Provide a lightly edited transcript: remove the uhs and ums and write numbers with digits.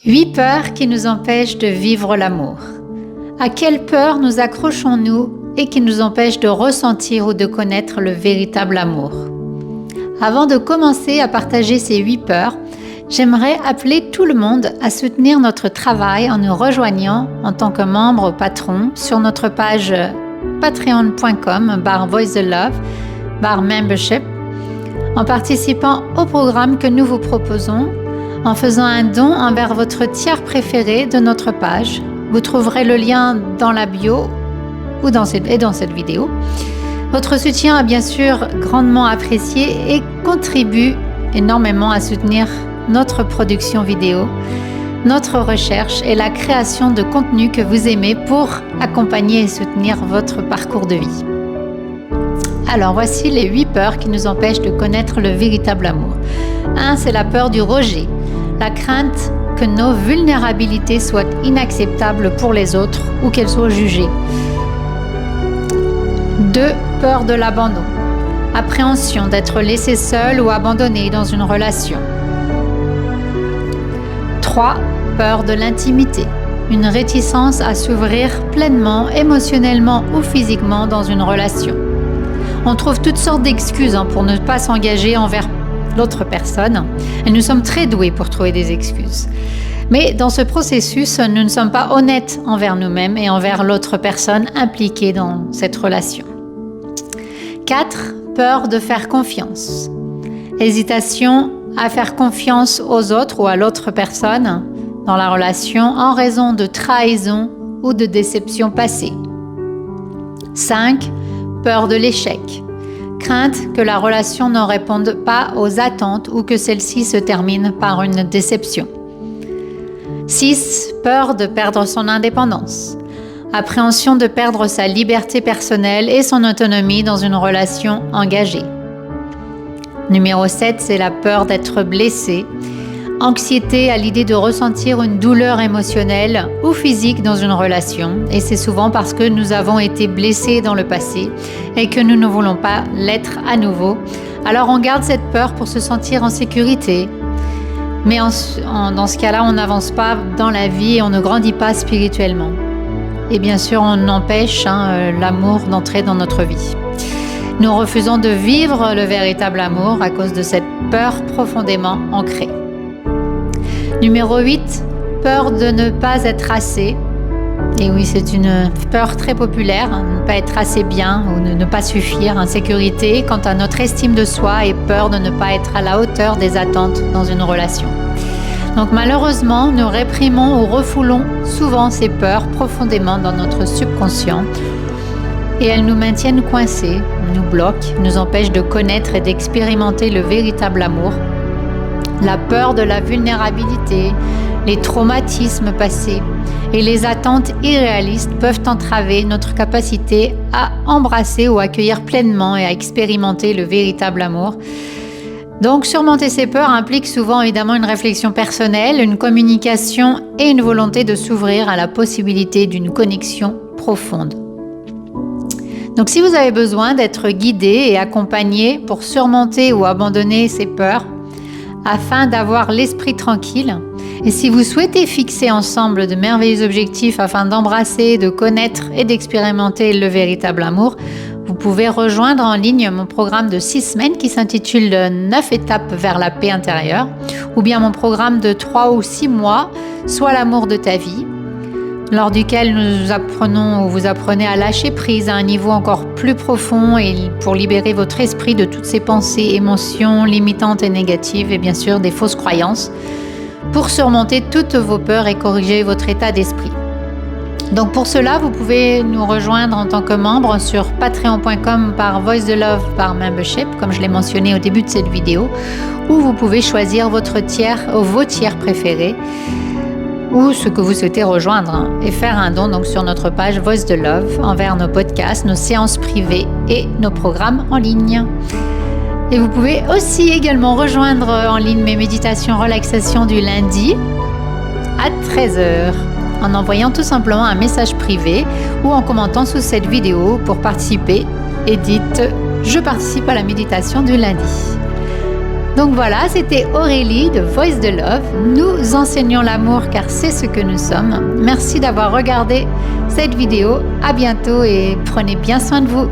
8 peurs qui nous empêchent de vivre l'amour. À quelle peur nous accrochons-nous et qui nous empêchent de ressentir ou de connaître le véritable amour? Avant de commencer à partager ces 8 peurs, j'aimerais appeler tout le monde à soutenir notre travail en nous rejoignant en tant que membre patron sur notre page patreon.com/voicetheLove/membership, en participant au programme que nous vous proposons, en faisant un don envers votre tiers préféré de notre page. Vous trouverez le lien dans la bio ou dans cette vidéo. Votre soutien est bien sûr grandement apprécié et contribue énormément à soutenir notre production vidéo, notre recherche et la création de contenu que vous aimez pour accompagner et soutenir votre parcours de vie. Alors voici les 8 peurs qui nous empêchent de connaître le véritable amour. 1. C'est la peur du rejet, la crainte que nos vulnérabilités soient inacceptables pour les autres ou qu'elles soient jugées. 2. Peur de l'abandon, appréhension d'être laissé seul ou abandonné dans une relation. 3. Peur de l'intimité, une réticence à s'ouvrir pleinement, émotionnellement ou physiquement dans une relation. On trouve toutes sortes d'excuses pour ne pas s'engager envers l'autre personne, et nous sommes très doués pour trouver des excuses. Mais dans ce processus, nous ne sommes pas honnêtes envers nous-mêmes et envers l'autre personne impliquée dans cette relation. 4. Peur de faire confiance. Hésitation à faire confiance aux autres ou à l'autre personne dans la relation en raison de trahison ou de déception passée. 5. Peur de l'échec. Crainte que la relation ne réponde pas aux attentes ou que celle-ci se termine par une déception. 6. Peur de perdre son indépendance. Appréhension de perdre sa liberté personnelle et son autonomie dans une relation engagée. Numéro 7, c'est la peur d'être blessé. Anxiété à l'idée de ressentir une douleur émotionnelle ou physique dans une relation, et c'est souvent parce que nous avons été blessés dans le passé et que nous ne voulons pas l'être à nouveau. Alors on garde cette peur pour se sentir en sécurité, mais dans ce cas-là, on n'avance pas dans la vie et on ne grandit pas spirituellement. Et bien sûr, on empêche l'amour d'entrer dans notre vie. Nous refusons de vivre le véritable amour à cause de cette peur profondément ancrée. Numéro 8, peur de ne pas être assez. Et oui, c'est une peur très populaire, ne pas être assez bien ou ne pas suffire, insécurité quant à notre estime de soi et peur de ne pas être à la hauteur des attentes dans une relation. Donc malheureusement, nous réprimons ou refoulons souvent ces peurs profondément dans notre subconscient et elles nous maintiennent coincés, nous bloquent, nous empêchent de connaître et d'expérimenter le véritable amour. La peur de la vulnérabilité, les traumatismes passés et les attentes irréalistes peuvent entraver notre capacité à embrasser ou accueillir pleinement et à expérimenter le véritable amour. Donc, surmonter ces peurs implique souvent évidemment une réflexion personnelle, une communication et une volonté de s'ouvrir à la possibilité d'une connexion profonde. Donc, si vous avez besoin d'être guidé et accompagné pour surmonter ou abandonner ces peurs, afin d'avoir l'esprit tranquille, et si vous souhaitez fixer ensemble de merveilleux objectifs afin d'embrasser, de connaître et d'expérimenter le véritable amour, vous pouvez rejoindre en ligne mon programme de 6 semaines qui s'intitule 9 étapes vers la paix intérieure, ou bien mon programme de 3 ou 6 mois, Sois l'amour de ta vie, lors duquel vous apprenez à lâcher prise à un niveau encore plus profond et pour libérer votre esprit de toutes ces pensées, émotions limitantes et négatives et bien sûr des fausses croyances pour surmonter toutes vos peurs et corriger votre état d'esprit. Donc pour cela, vous pouvez nous rejoindre en tant que membre sur patreon.com/voicetheLove/membership, comme je l'ai mentionné au début de cette vidéo, où vous pouvez choisir vos tiers préférés ou ce que vous souhaitez rejoindre et faire un don donc sur notre page Voice the Love envers nos podcasts, nos séances privées et nos programmes en ligne. Et vous pouvez aussi également rejoindre en ligne mes méditations relaxation du lundi à 13h en envoyant tout simplement un message privé ou en commentant sous cette vidéo pour participer et dites « Je participe à la méditation du lundi ». Donc voilà, c'était Aurélie de Voice de Love. Nous enseignons l'amour car c'est ce que nous sommes. Merci d'avoir regardé cette vidéo. À bientôt et prenez bien soin de vous.